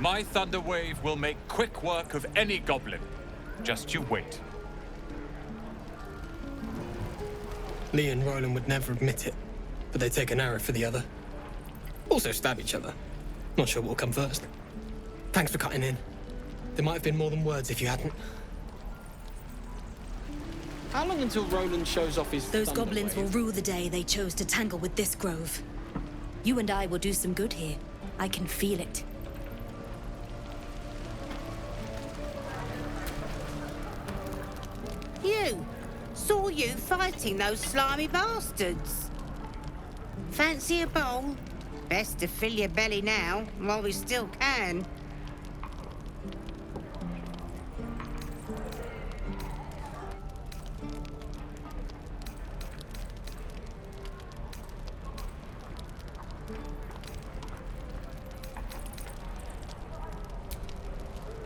My thunder wave will make quick work of any goblin. Just you wait. Lee and Roland would never admit it, but they'd take an arrow for the other. Also stab each other. Not sure what'll come first. Thanks for cutting in. There might have been more than words if you hadn't. How long until Roland shows off his Those thunder goblins will wave? rue the day they chose to tangle with this grove. You and I will do some good here. I can feel it. You! Saw you fighting those slimy bastards. Fancy a bowl? Best to fill your belly now, while we still can.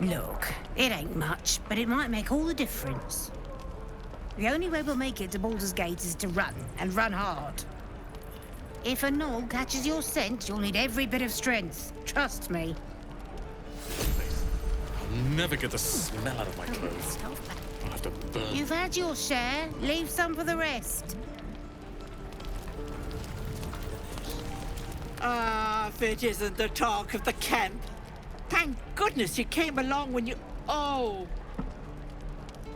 Look, it ain't much, but it might make all the difference. The only way we'll make it to Baldur's Gate is to run, and run hard. If a gnoll catches your scent, you'll need every bit of strength. Trust me. I'll never get the smell out of my clothes. I'll have to burn. You've had your share. Leave some for the rest. Ah, if it isn't the talk of the camp. Thank goodness you came along when you... Oh!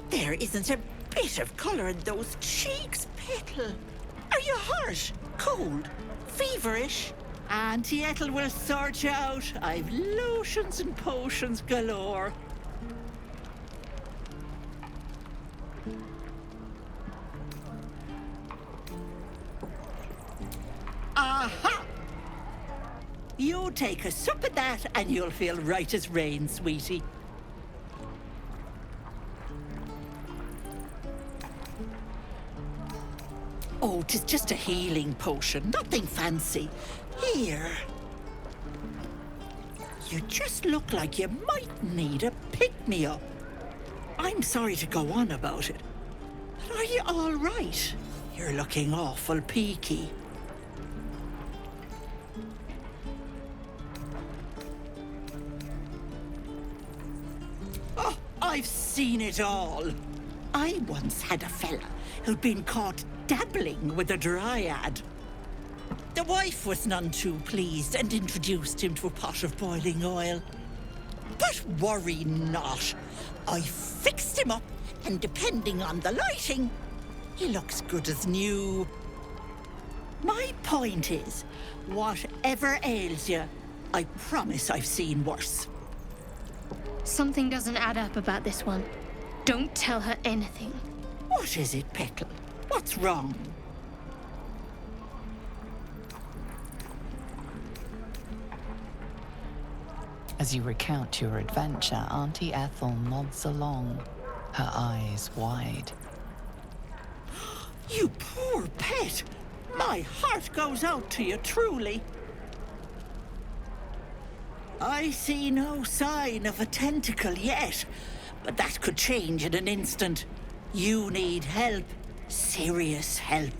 There isn't a bit of colour in those cheeks, Petal. Are you hurt? Cold? Feverish? Auntie Ethel will sort you out. I've lotions and potions galore. Aha! You take a sup of that and you'll feel right as rain, sweetie. Oh, 'tis just a healing potion, nothing fancy. Here. You just look like you might need a pick-me-up. I'm sorry to go on about it, but are you all right? You're looking awful peaky. Oh, I've seen it all. I once had a fella who'd been caught dabbling with a dryad. The wife was none too pleased and introduced him to a pot of boiling oil. But worry not. I fixed him up, and depending on the lighting, he looks good as new. My point is, whatever ails you, I promise I've seen worse. Something doesn't add up about this one. Don't tell her anything. What is it, Petal? What's wrong? As you recount your adventure, Auntie Ethel nods along, her eyes wide. You poor pet! My heart goes out to you, truly. I see no sign of a tentacle yet, but that could change in an instant. You need help. Serious help.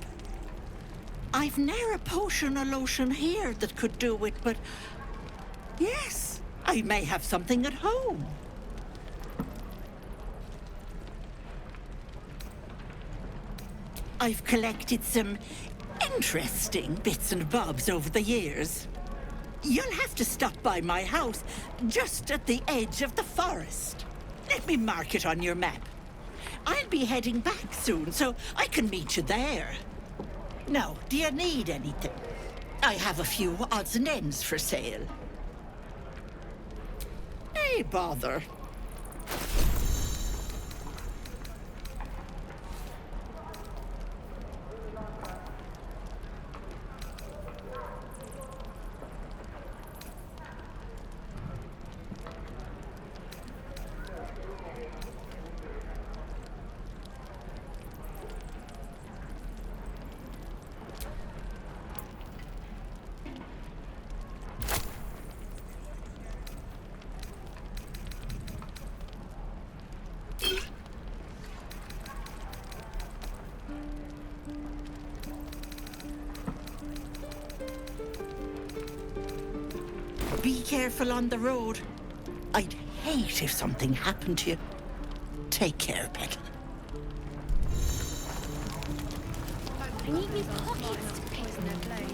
I've ne'er a potion or lotion here that could do it, but... yes, I may have something at home. I've collected some interesting bits and bobs over the years. You'll have to stop by my house, just at the edge of the forest. Let me mark it on your map. I'll be heading back soon, so I can meet you there. Now, do you need anything? I have a few odds and ends for sale. Hey, bother. Be careful on the road. I'd hate if something happened to you. Take care, Petal. I need new pockets to poison their blades.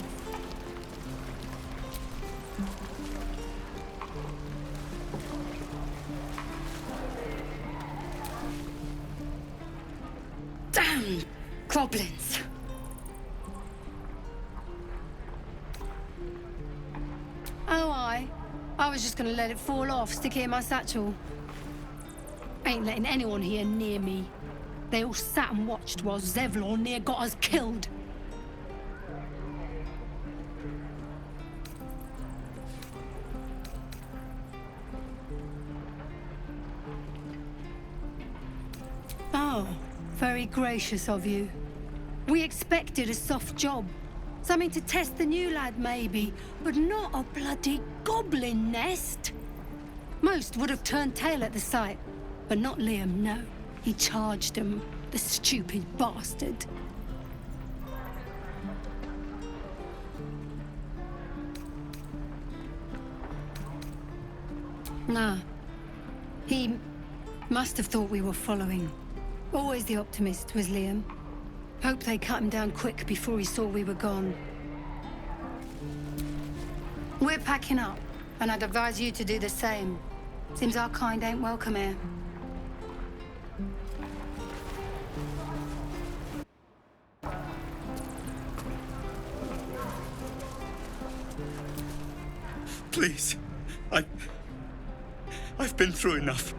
Damn goblins! Oh, I was just gonna let it fall off, stick it in my satchel. Ain't letting anyone here near me. They all sat and watched while Zevlor near got us killed. Oh, very gracious of you. We expected a soft job. Something to test the new lad, maybe, but not a bloody goblin nest. Most would have turned tail at the sight, but not Liam, no. He charged him, the stupid bastard. Nah. He must have thought we were following. Always the optimist was Liam. Hope they cut him down quick before he saw we were gone. We're packing up, and I'd advise you to do the same. Seems our kind ain't welcome here. Please. I've been through enough.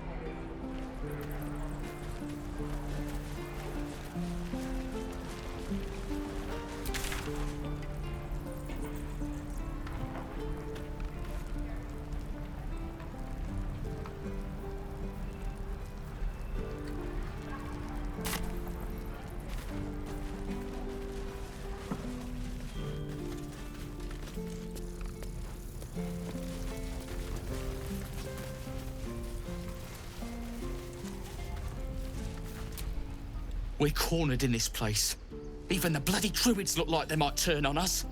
We're cornered in this place. Even the bloody druids look like they might turn on us.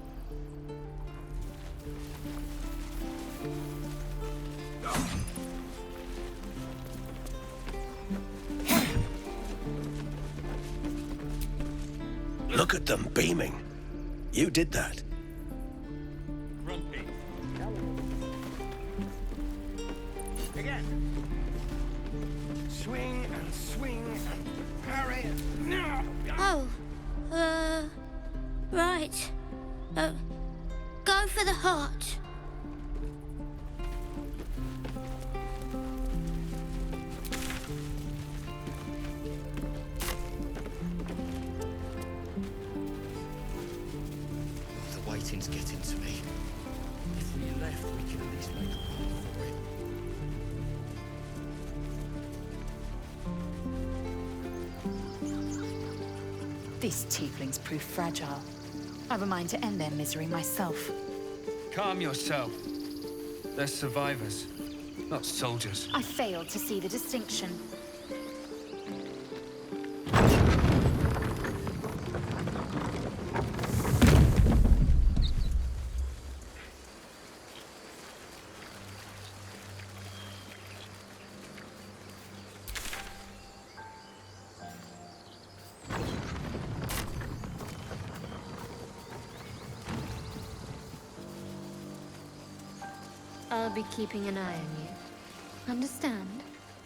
Look at them beaming. You did that. Grumpy. Again. Swing and swing and parry. Oh, right. Go for the heart. The waiting's getting to me. If we left, we could at least make a run for it. These tieflings prove fragile. I've a mind to end their misery myself. Calm yourself. They're survivors, not soldiers. I failed to see the distinction. I'll be keeping an eye on you. Understand?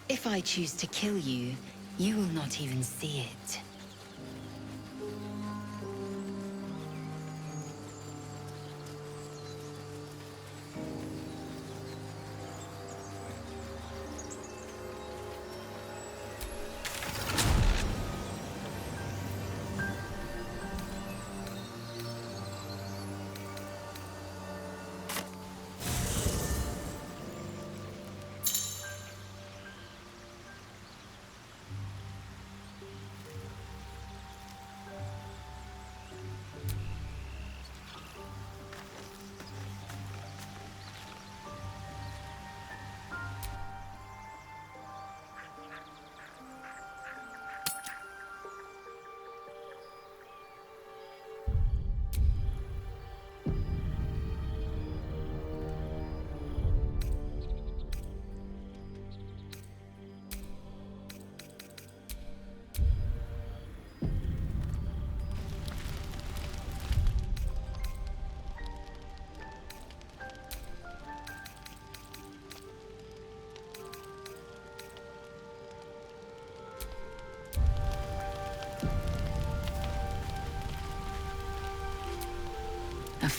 If I choose to kill you, you will not even see it.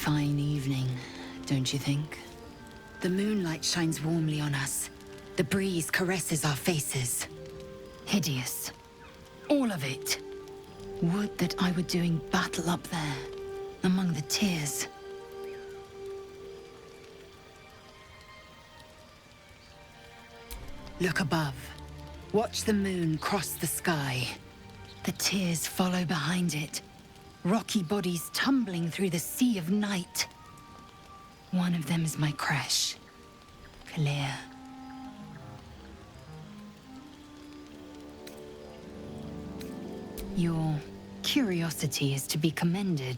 fine evening, don't you think? The moonlight shines warmly on us. The breeze caresses our faces. Hideous. All of it. Would that I were doing battle up there, among the tears. Look above. Watch the moon cross the sky. The tears follow behind it. Rocky bodies tumbling through the sea of night. One of them is my crash. Clear. Your curiosity is to be commended.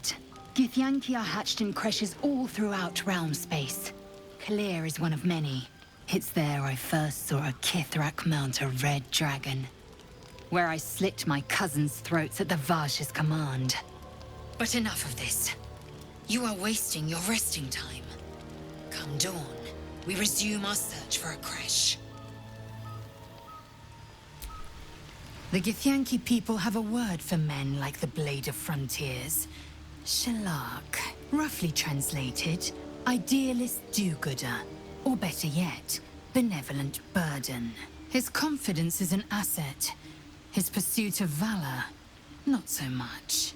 Githyanki are hatched in creches all throughout realm space. Clear is one of many. It's there I first saw a Kithrak mount a red dragon. Where I slit my cousins' throats at the Vash's command. But enough of this. You are wasting your resting time. Come dawn, we resume our search for a creche. The Githyanki people have a word for men like the Blade of Frontiers. Shalak, roughly translated, idealist do-gooder. Or better yet, benevolent burden. His confidence is an asset. His pursuit of valor, not so much.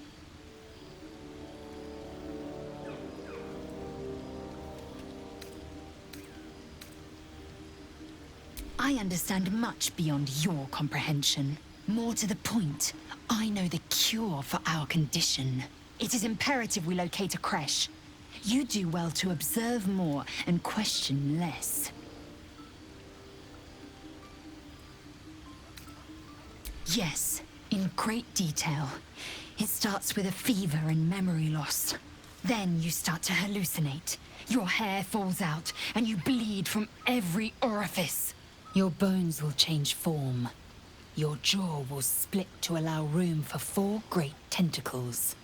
I understand much beyond your comprehension. More to the point, I know the cure for our condition. It is imperative we locate a creche. You do well to observe more and question less. Yes, in great detail. It starts with a fever and memory loss. Then you start to hallucinate. Your hair falls out, and you bleed from every orifice. Your bones will change form. Your jaw will split to allow room for 4 great tentacles.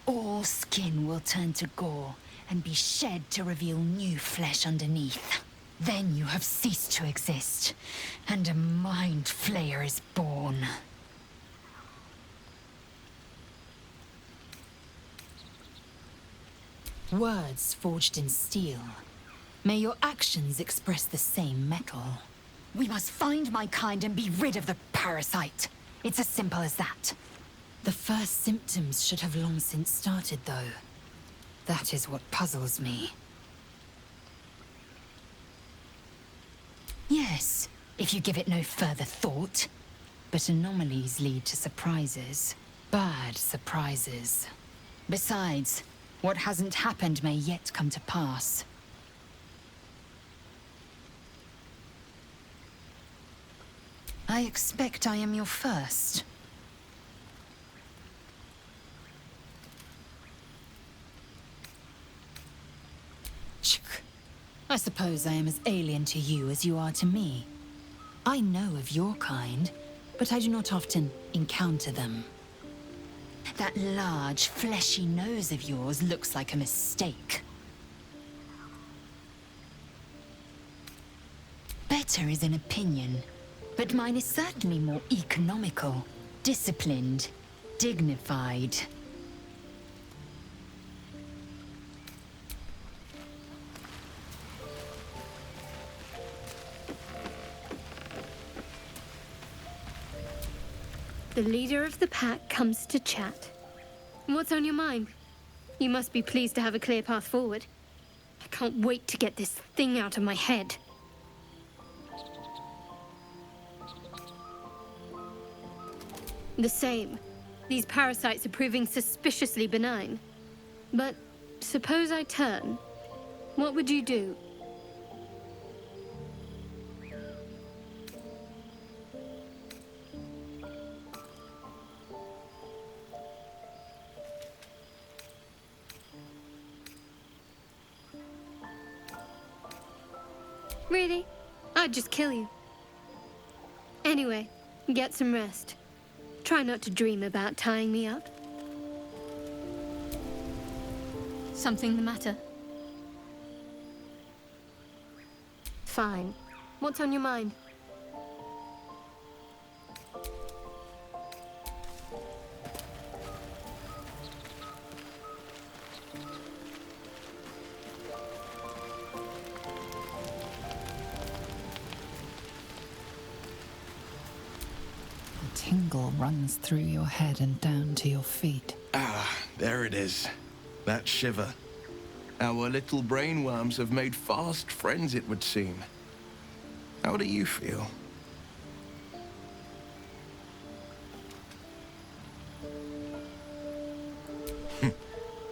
All skin will turn to gore and be shed to reveal new flesh underneath. Then you have ceased to exist, and a mind flayer is born. Words forged in steel. May your actions express the same metal. We must find my kind and be rid of the parasite. It's as simple as that. The first symptoms should have long since started, though. That is what puzzles me. Yes, if you give it no further thought. But anomalies lead to surprises. Bad surprises. Besides, what hasn't happened may yet come to pass. I expect I am your first. I suppose I am as alien to you as you are to me. I know of your kind, but I do not often encounter them. That large, fleshy nose of yours looks like a mistake. Better is an opinion, but mine is certainly more economical, disciplined, dignified. The leader of the pack comes to chat. What's on your mind? You must be pleased to have a clear path forward. I can't wait to get this thing out of my head. The same. These parasites are proving suspiciously benign. But suppose I turn. What would you do? Really? I'd just kill you. Anyway, get some rest. Try not to dream about tying me up. Something the matter? Fine. What's on your mind? tingle runs through your head and down to your feet. Ah, there it is. That shiver. Our little brainworms have made fast friends, it would seem. How do you feel?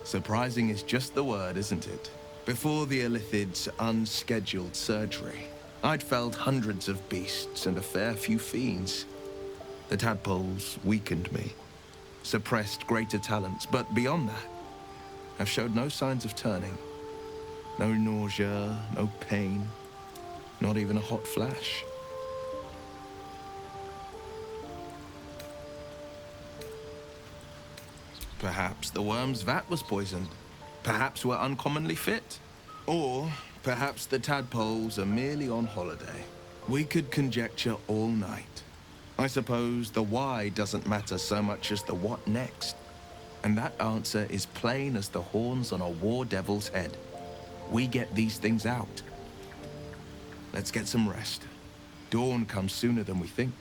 Surprising is just the word, isn't it? Before the Illithid's unscheduled surgery, I'd felled hundreds of beasts and a fair few fiends. The tadpoles weakened me, suppressed greater talents, but beyond that, I've showed no signs of turning. No nausea, no pain, not even a hot flash. Perhaps the worm's vat was poisoned. Perhaps we're uncommonly fit. Or perhaps the tadpoles are merely on holiday. We could conjecture all night. I suppose the why doesn't matter so much as the what next. And that answer is plain as the horns on a war devil's head. We get these things out. Let's get some rest. Dawn comes sooner than we think.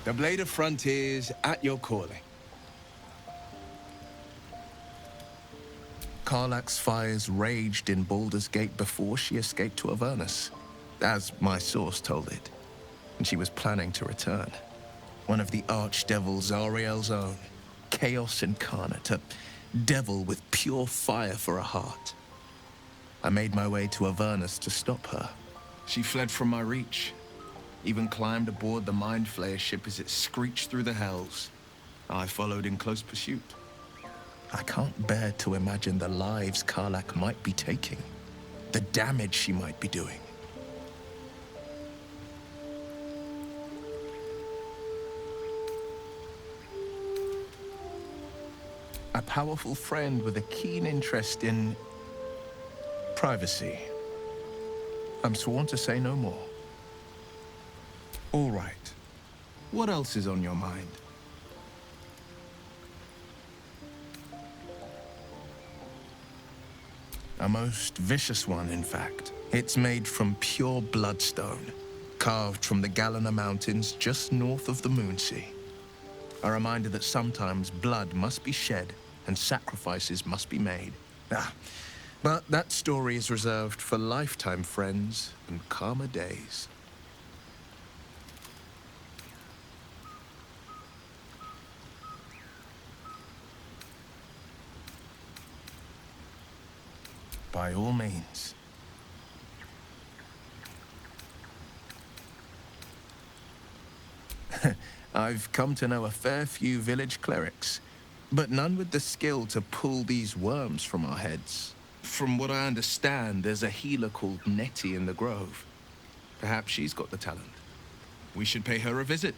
The Blade of Frontiers at your calling. Karlach's fires raged in Baldur's Gate before she escaped to Avernus, as my source told it, and she was planning to return. One of the archdevils Zariel's own, chaos incarnate, a devil with pure fire for a heart. I made my way to Avernus to stop her. She fled from my reach, even climbed aboard the Mind Flayer ship as it screeched through the hells. I followed in close pursuit. I can't bear to imagine the lives Karlach might be taking, the damage she might be doing. A powerful friend with a keen interest in privacy. I'm sworn to say no more. All right. What else is on your mind? A most vicious one, in fact. It's made from pure bloodstone, carved from the Galena Mountains just north of the Moonsea. A reminder that sometimes blood must be shed and sacrifices must be made. But that story is reserved for lifetime friends and calmer days. By all means. I've come to know a fair few village clerics, but none with the skill to pull these worms from our heads. From what I understand, there's a healer called Nettie in the Grove. Perhaps she's got the talent. We should pay her a visit.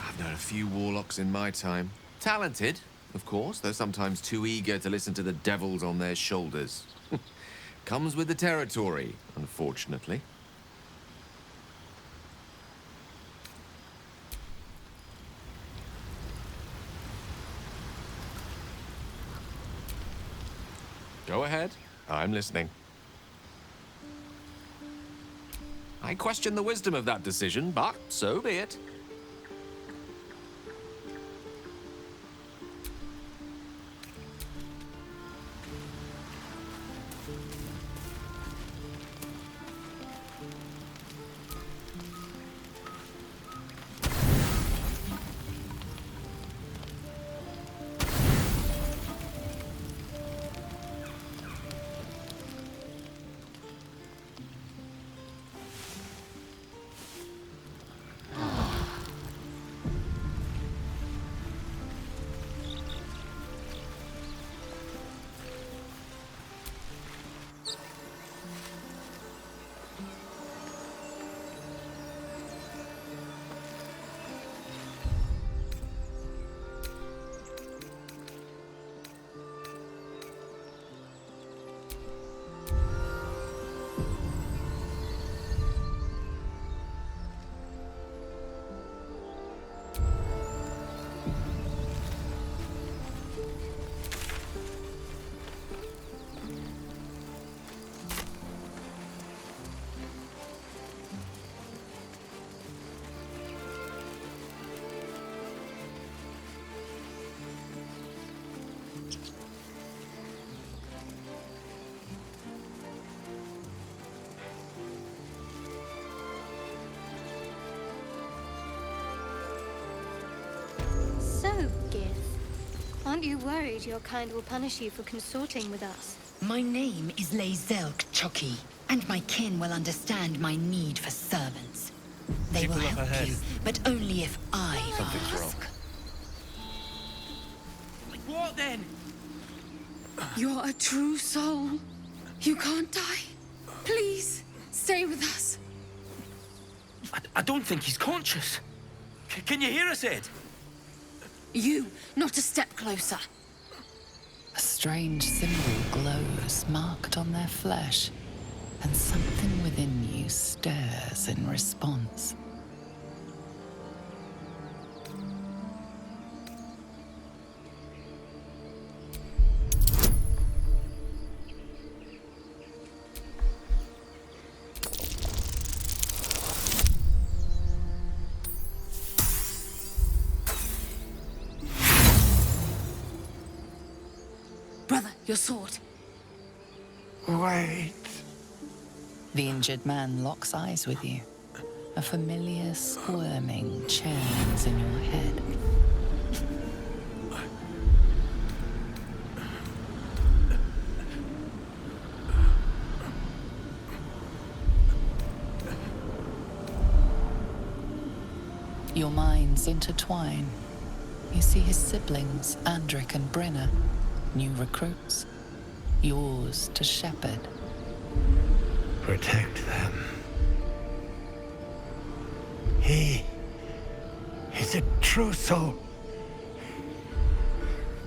I've known a few warlocks in my time. Talented, of course, though sometimes too eager to listen to the devils on their shoulders. Comes with the territory, unfortunately. Go ahead. I'm listening. I question the wisdom of that decision, but so be it. Aren't you worried your kind will punish you for consorting with us? My name is Lae'zel Choki, and my kin will understand my need for servants. They will People up help ahead. you, but only if I Something's wrong. ask. What then? You're a true soul. You can't die. Please, stay with us. I don't think he's conscious. Can you hear us, Ed? You, not a step closer. A strange symbol glows, marked on their flesh, and something within you stirs in response. Brother, your sword. Wait. The injured man locks eyes with you. A familiar squirming churns in your head. Your minds intertwine. You see his siblings, Andric and Brenna, new recruits. Yours to shepherd. Protect them. He is a true soul.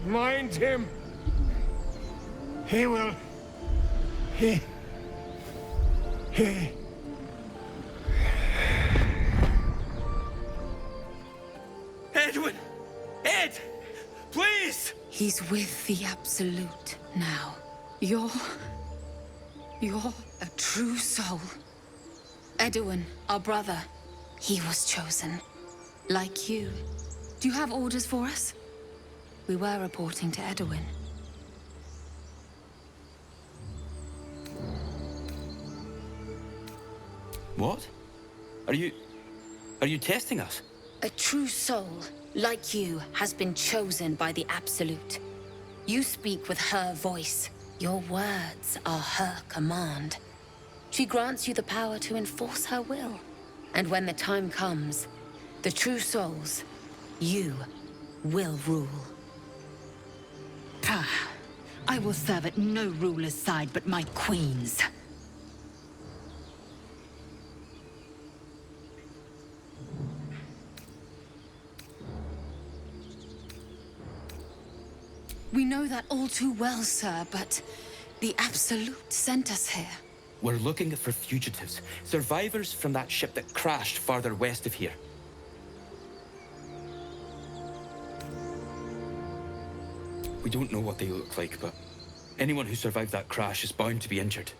Mind him. He will. He. Edwin! Ed! Please! He's with the Absolute now. You're a true soul. Edwin, our brother, he was chosen. Like you. Do you have orders for us? We were reporting to Edwin. What? Are you testing us? A true soul, like you, has been chosen by the Absolute. You speak with her voice. Your words are her command. She grants you the power to enforce her will. And when the time comes, the true souls, you, will rule. Pah. I will serve at no ruler's side but my queen's. We know that all too well, sir, but the Absolute sent us here. We're looking for fugitives, survivors from that ship that crashed farther west of here. We don't know what they look like, but anyone who survived that crash is bound to be injured.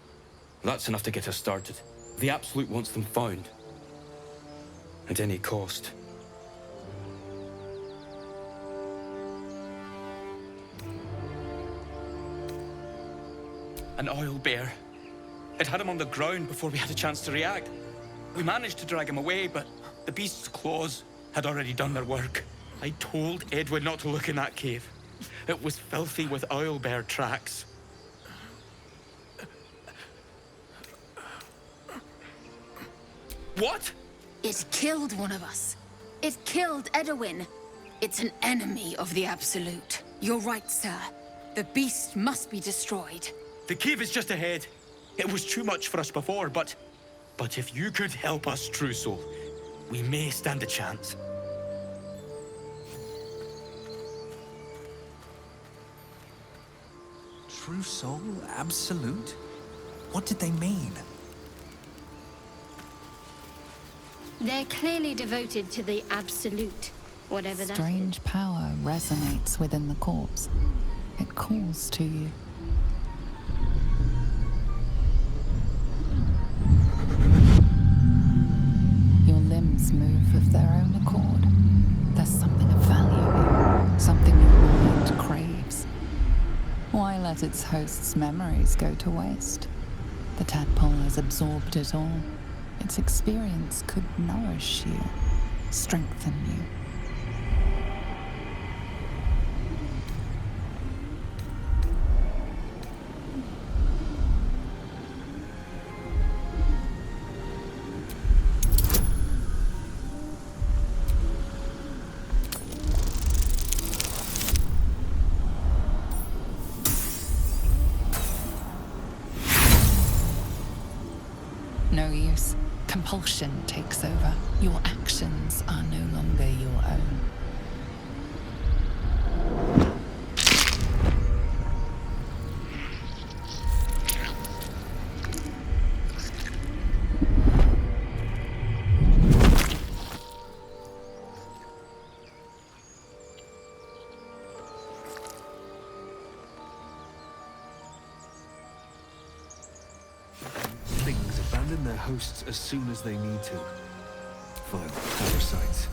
That's enough to get us started. The Absolute wants them found. At any cost. An oil bear. It had him on the ground before we had a chance to react. We managed to drag him away, but the beast's claws had already done their work. I told Edwin not to look in that cave. It was filthy with oil bear tracks. What? It killed one of us. It killed Edwin. It's an enemy of the Absolute. You're right, sir. The beast must be destroyed. The cave is just ahead. It was too much for us before, but if you could help us, True Soul, we may stand a chance. True soul? Absolute? What did they mean? They're clearly devoted to the Absolute, whatever that is. Strange power resonates within the corpse. It calls to you. Your limbs move of their own accord. There's something of value here, something your mind craves. Why let its host's memories go to waste? The tadpole has absorbed it all. Its experience could nourish you, strengthen you. close, compulsion takes over. Your actions are no longer your own. Things abandon their hosts as soon as they need to. Vile parasites.